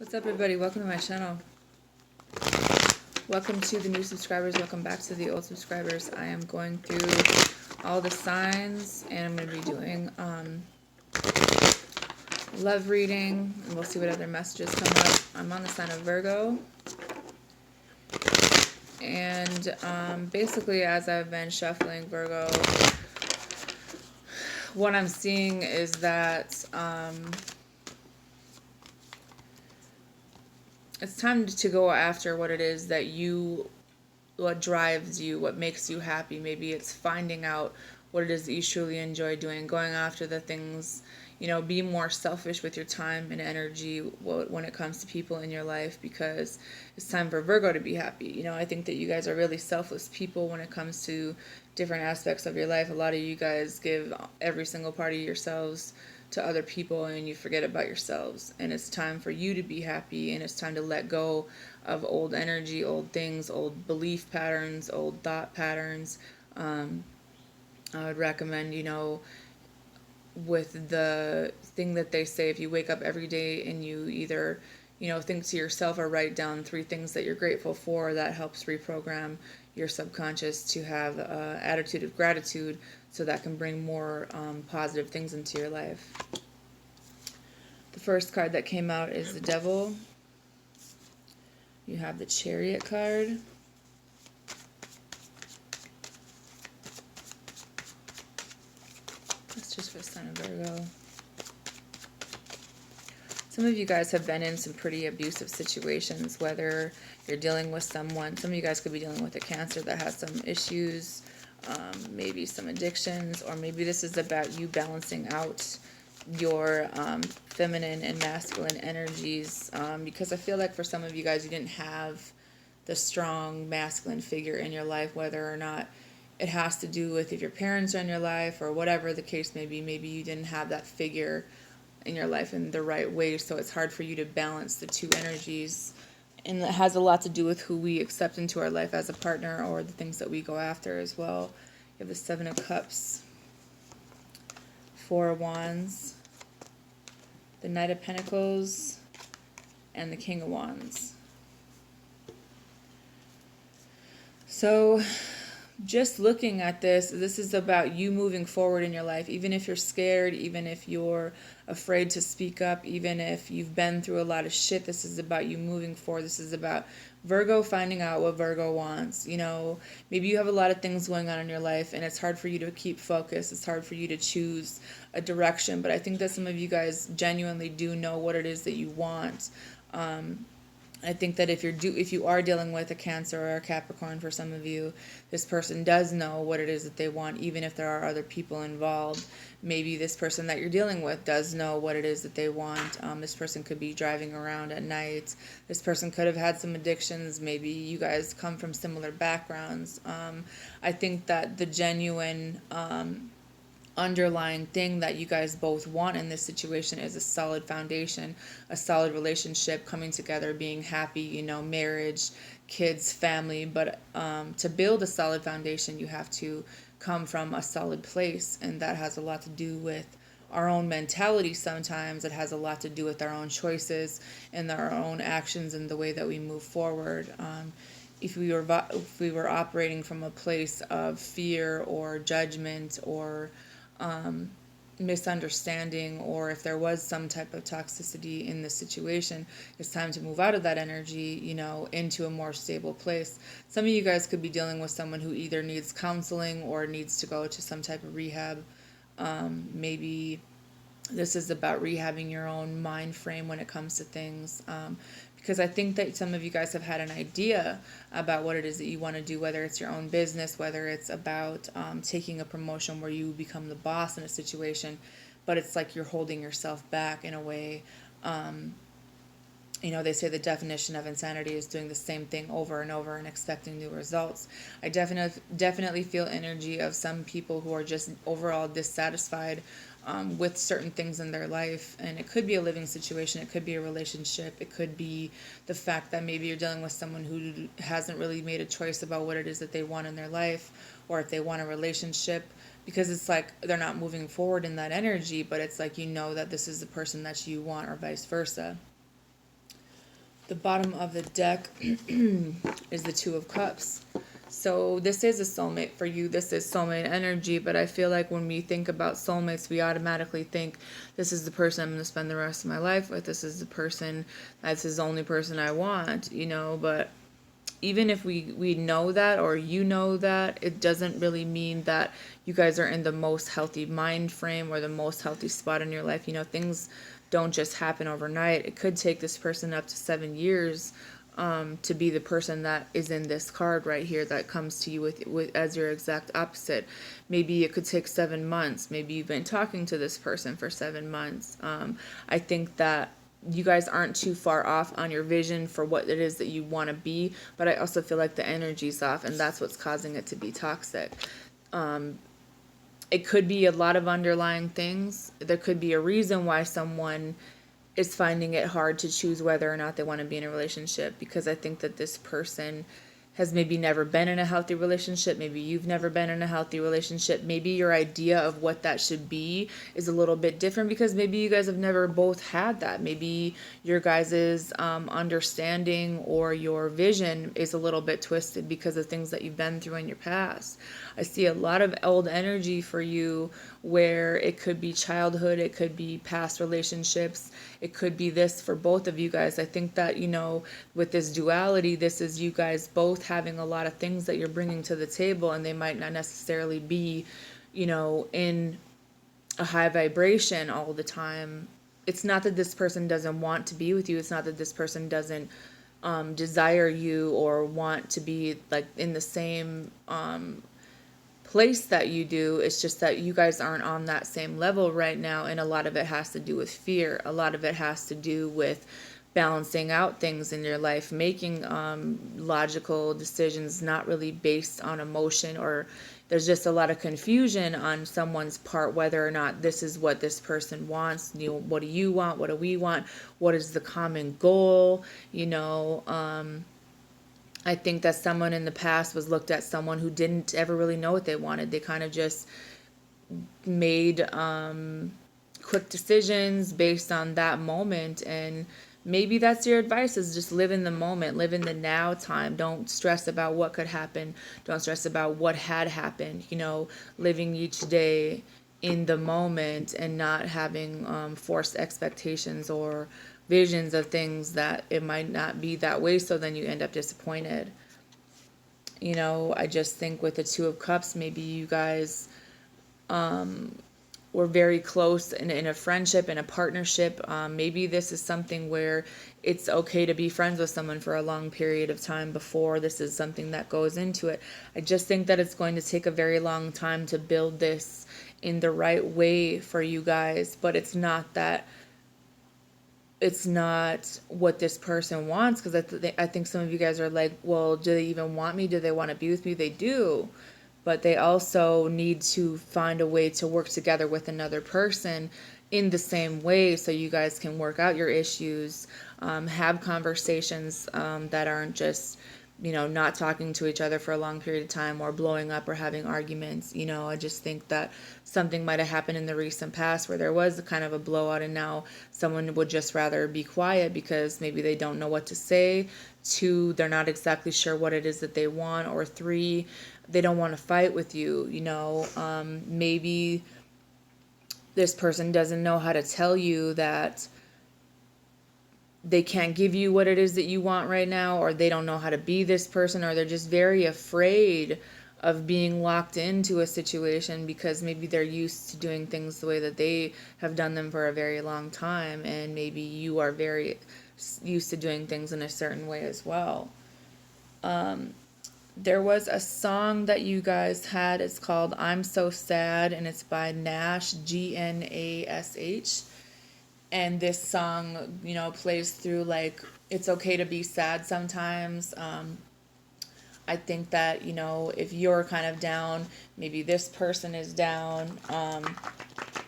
What's up, everybody? Welcome to my channel. Welcome to the new subscribers. Welcome back to the old subscribers. I am going through all the signs, and I'm going to be doing love reading, and we'll see what other messages come up. I'm on the sign of Virgo, and basically, as I've been shuffling Virgo, what I'm seeing is that it's time to go after what it is that what drives you, what makes you happy. Maybe it's finding out what it is that you truly enjoy doing, going after the things, be more selfish with your time and energy when it comes to people in your life, because it's time for Virgo to be happy. I think that you guys are really selfless people when it comes to different aspects of your life. A lot of you guys give every single part of yourselves to other people, and you forget about yourselves. And it's time for you to be happy, and it's time to let go of old energy, old things, old belief patterns, old thought patterns. I would recommend, with the thing that they say, if you wake up every day and you either think to yourself or write down 3 things that you're grateful for, that helps reprogram your subconscious to have an attitude of gratitude, so that can bring more positive things into your life. The first card that came out is the Devil. You have the Chariot card. That's just for the sign of Virgo. Some of you guys have been in some pretty abusive situations, whether you're dealing with someone. Some of you guys could be dealing with a Cancer that has some issues, maybe some addictions, or maybe this is about you balancing out your feminine and masculine energies, because I feel like for some of you guys, you didn't have the strong masculine figure in your life, whether or not it has to do with if your parents are in your life or whatever the case may be. Maybe you didn't have that figure in your life in the right way, so it's hard for you to balance the two energies, and it has a lot to do with who we accept into our life as a partner, or the things that we go after as well. You have the 7 of Cups, 4 of Wands, the Knight of Pentacles, and the King of Wands. So just looking at this is about you moving forward in your life. Even if you're scared, even if you're afraid to speak up, even if you've been through a lot of shit, this is about you moving forward. This is about Virgo finding out what Virgo wants. Maybe you have a lot of things going on in your life, and it's hard for you to keep focus. It's hard for you to choose a direction, but I think that some of you guys genuinely do know what it is that you want. I think that if you are dealing with a Cancer or a Capricorn, for some of you, this person does know what it is that they want, even if there are other people involved. Maybe this person that you're dealing with does know what it is that they want. This person could be driving around at night. This person could have had some addictions. Maybe you guys come from similar backgrounds. I think that the genuine underlying thing that you guys both want in this situation is a solid foundation, a solid relationship, coming together, being happy, marriage, kids, family. But to build a solid foundation, you have to come from a solid place, and that has a lot to do with our own mentality. Sometimes it has a lot to do with our own choices and our own actions and the way that we move forward. If we were operating from a place of fear or judgment or misunderstanding, or if there was some type of toxicity in the situation, it's time to move out of that energy, into a more stable place. Some of you guys could be dealing with someone who either needs counseling or needs to go to some type of rehab. Maybe this is about rehabbing your own mind frame when it comes to things. Because I think that some of you guys have had an idea about what it is that you want to do, whether it's your own business, whether it's about taking a promotion where you become the boss in a situation, but it's like you're holding yourself back in a way. They say the definition of insanity is doing the same thing over and over and expecting new results. I definitely feel energy of some people who are just overall dissatisfied with certain things in their life, and it could be a living situation, it could be a relationship, it could be the fact that maybe you're dealing with someone who hasn't really made a choice about what it is that they want in their life, or if they want a relationship, because it's like they're not moving forward in that energy, but it's like that this is the person that you want, or vice versa. The bottom of the deck is the Two of Cups. So this is a soulmate for you. This is soulmate energy, but I feel like when we think about soulmates, we automatically think this is the person I'm going to spend the rest of my life with. This is the person, that's his only person I want, but even if we know that, or that, it doesn't really mean that you guys are in the most healthy mind frame or the most healthy spot in your life. Things don't just happen overnight. It could take this person up to 7 years to be the person that is in this card right here that comes to you with as your exact opposite. Maybe it could take 7 months. Maybe you've been talking to this person for 7 months. I think that you guys aren't too far off on your vision for what it is that you want to be, but I also feel like the energy's off, and that's what's causing it to be toxic. It could be a lot of underlying things. There could be a reason why someone is finding it hard to choose whether or not they want to be in a relationship, because I think that this person has maybe never been in a healthy relationship. Maybe you've never been in a healthy relationship. Maybe your idea of what that should be is a little bit different because maybe you guys have never both had that. Maybe your guys' understanding or your vision is a little bit twisted because of things that you've been through in your past. I see a lot of old energy for you where it could be childhood, it could be past relationships, it could be this for both of you guys. I think that, with this duality, this is you guys both having a lot of things that you're bringing to the table, and they might not necessarily be, in a high vibration all the time. It's not that this person doesn't want to be with you. It's not that this person doesn't desire you or want to be like in the same place that you do. It's just that you guys aren't on that same level right now, and a lot of it has to do with fear. A lot of it has to do with balancing out things in your life, making logical decisions, not really based on emotion, or there's just a lot of confusion on someone's part whether or not this is what this person wants. What do you want? What do we want? What is the common goal? I think that someone in the past was looked at someone who didn't ever really know what they wanted. They kind of just made quick decisions based on that moment, and maybe that's your advice, is just live in the moment, live in the now time. Don't stress about what could happen. Don't stress about what had happened. Living each day in the moment and not having forced expectations or visions of things that it might not be that way, so then you end up disappointed. I just think with the Two of Cups, maybe you guys were very close in a friendship, in a partnership. Maybe this is something where it's okay to be friends with someone for a long period of time before this is something that goes into it. I just think that it's going to take a very long time to build this in the right way for you guys, but it's not what this person wants, because I think some of you guys are like, well, do they even want me? Do they want to be with me? They do, but they also need to find a way to work together with another person in the same way, so you guys can work out your issues, have conversations that aren't just not talking to each other for a long period of time, or blowing up or having arguments. I just think that something might have happened in the recent past where there was a kind of a blowout, and now someone would just rather be quiet because maybe they don't know what to say. 2, they're not exactly sure what it is that they want. Or 3, they don't want to fight with you. Maybe this person doesn't know how to tell you that they can't give you what it is that you want right now, or they don't know how to be this person, or they're just very afraid of being locked into a situation because maybe they're used to doing things the way that they have done them for a very long time, and maybe you are very used to doing things in a certain way as well. There was a song that you guys had. It's called I'm So Sad, and it's by Nash, Gnash. And this song, plays through like it's okay to be sad sometimes. I think that, if you're kind of down, maybe this person is down,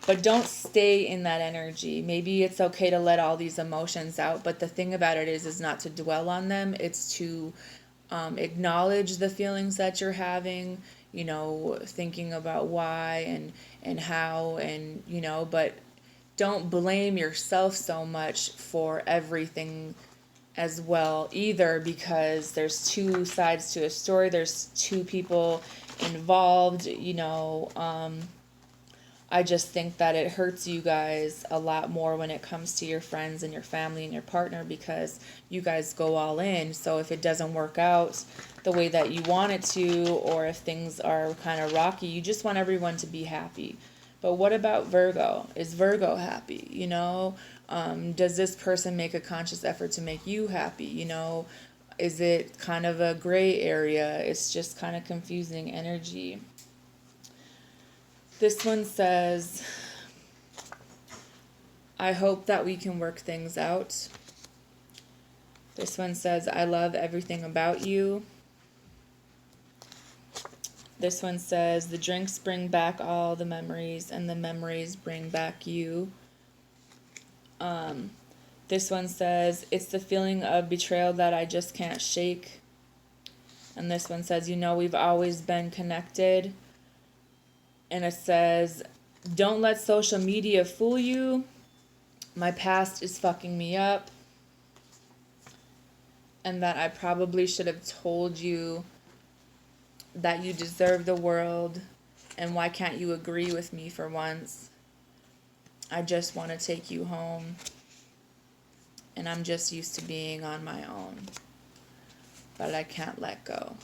but don't stay in that energy. Maybe it's okay to let all these emotions out, but the thing about it is not to dwell on them. It's to acknowledge the feelings that you're having, thinking about why and how, and, but don't blame yourself so much for everything as well either, because there's two sides to a story. There's two people involved, I just think that it hurts you guys a lot more when it comes to your friends and your family and your partner, because you guys go all in. So if it doesn't work out the way that you want it to, or if things are kind of rocky, you just want everyone to be happy. But what about Virgo? Is Virgo happy? Does this person make a conscious effort to make you happy? Is it kind of a gray area? It's just kind of confusing energy. This one says, I hope that we can work things out. This one says, I love everything about you. This one says, the drinks bring back all the memories, and the memories bring back you. This one says, it's the feeling of betrayal that I just can't shake. And this one says, we've always been connected. And it says, don't let social media fool you. My past is fucking me up. And that I probably should have told you that you deserve the world. And why can't you agree with me for once? I just want to take you home. And I'm just used to being on my own. But I can't let go.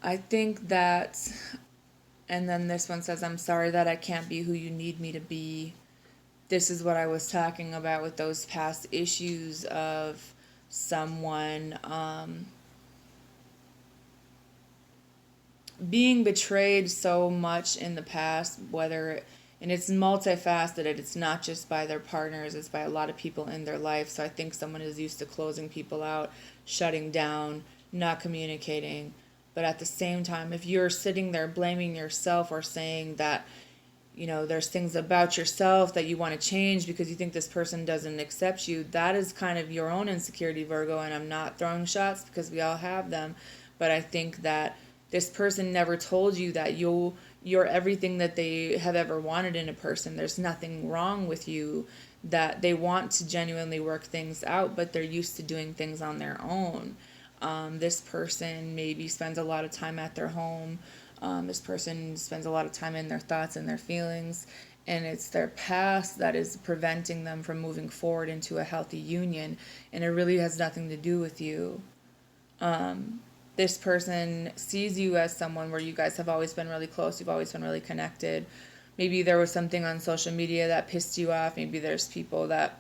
I think that, and then this one says, I'm sorry that I can't be who you need me to be. This is what I was talking about with those past issues of someone being betrayed so much in the past, and it's multifaceted. It's not just by their partners, it's by a lot of people in their life. So I think someone is used to closing people out, shutting down, not communicating. But at the same time, if you're sitting there blaming yourself or saying that, there's things about yourself that you want to change because you think this person doesn't accept you, that is kind of your own insecurity, Virgo. And I'm not throwing shots because we all have them. But I think that this person never told you that you're everything that they have ever wanted in a person. There's nothing wrong with you, that they want to genuinely work things out, but they're used to doing things on their own. This person maybe spends a lot of time at their home. This person spends a lot of time in their thoughts and their feelings, and it's their past that is preventing them from moving forward into a healthy union, and it really has nothing to do with you. This person sees you as someone where you guys have always been really close, you've always been really connected. Maybe there was something on social media that pissed you off. Maybe there's people that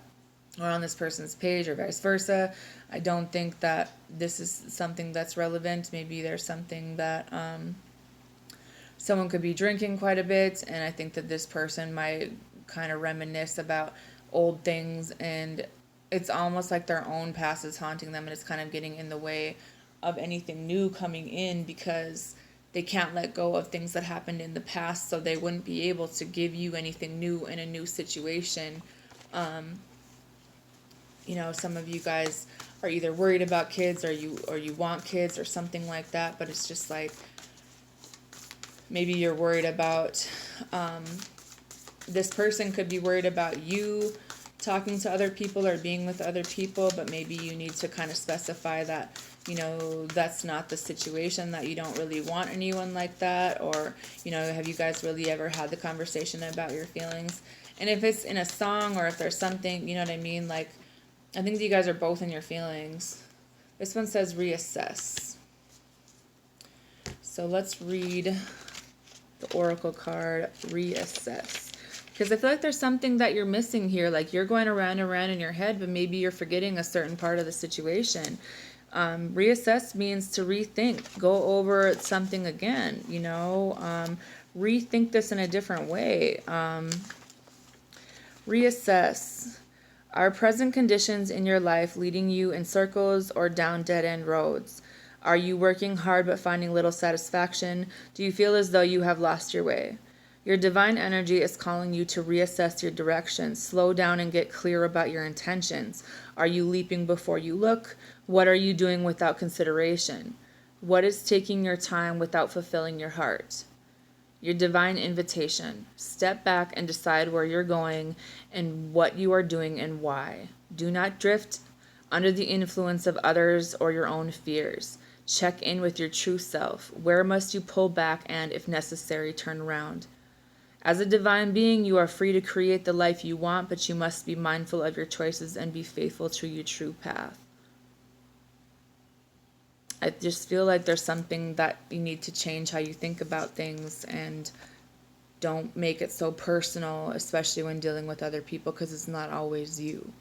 are on this person's page or vice versa. I don't think that this is something that's relevant. Maybe there's something that someone could be drinking quite a bit, and I think that this person might kind of reminisce about old things, and it's almost like their own past is haunting them, and it's kind of getting in the way of anything new coming in, because they can't let go of things that happened in the past, so they wouldn't be able to give you anything new in a new situation. Some of you guys are either worried about kids or you want kids or something like that, but it's just like maybe you're worried about this person could be worried about you talking to other people or being with other people, but maybe you need to kind of specify that that's not the situation, that you don't really want anyone like that, or have you guys really ever had the conversation about your feelings? And if it's in a song or if there's something, what I mean, like I think you guys are both in your feelings. This one says reassess. So let's read the oracle card, reassess. Because I feel like there's something that you're missing here. Like you're going around and around in your head, but maybe you're forgetting a certain part of the situation. Reassess means to rethink, go over something again, rethink this in a different way. Reassess. Are present conditions in your life leading you in circles or down dead-end roads? Are you working hard but finding little satisfaction? Do you feel as though you have lost your way? Your divine energy is calling you to reassess your direction. Slow down and get clear about your intentions. Are you leaping before you look? What are you doing without consideration? What is taking your time without fulfilling your heart? Your divine invitation. Step back and decide where you're going and what you are doing and why. Do not drift under the influence of others or your own fears. Check in with your true self. Where must you pull back and, if necessary, turn around? As a divine being, you are free to create the life you want, but you must be mindful of your choices and be faithful to your true path. I just feel like there's something that you need to change how you think about things, and don't make it so personal, especially when dealing with other people, because it's not always you.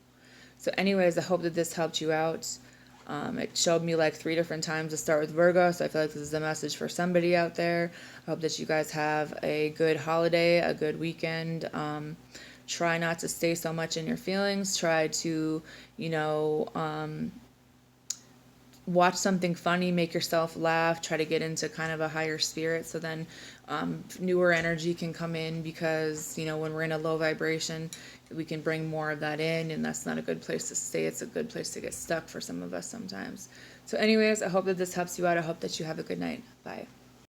So anyways, I hope that this helped you out. It showed me like 3 different times to start with Virgo, so I feel like this is a message for somebody out there. I hope that you guys have a good holiday, a good weekend. Try not to stay so much in your feelings. Try to, watch something funny, make yourself laugh, try to get into kind of a higher spirit, so then newer energy can come in, because when we're in a low vibration, we can bring more of that in, and that's not a good place to stay. It's a good place to get stuck for some of us sometimes. So anyways, I hope that this helps you out. I hope that you have a good night. Bye.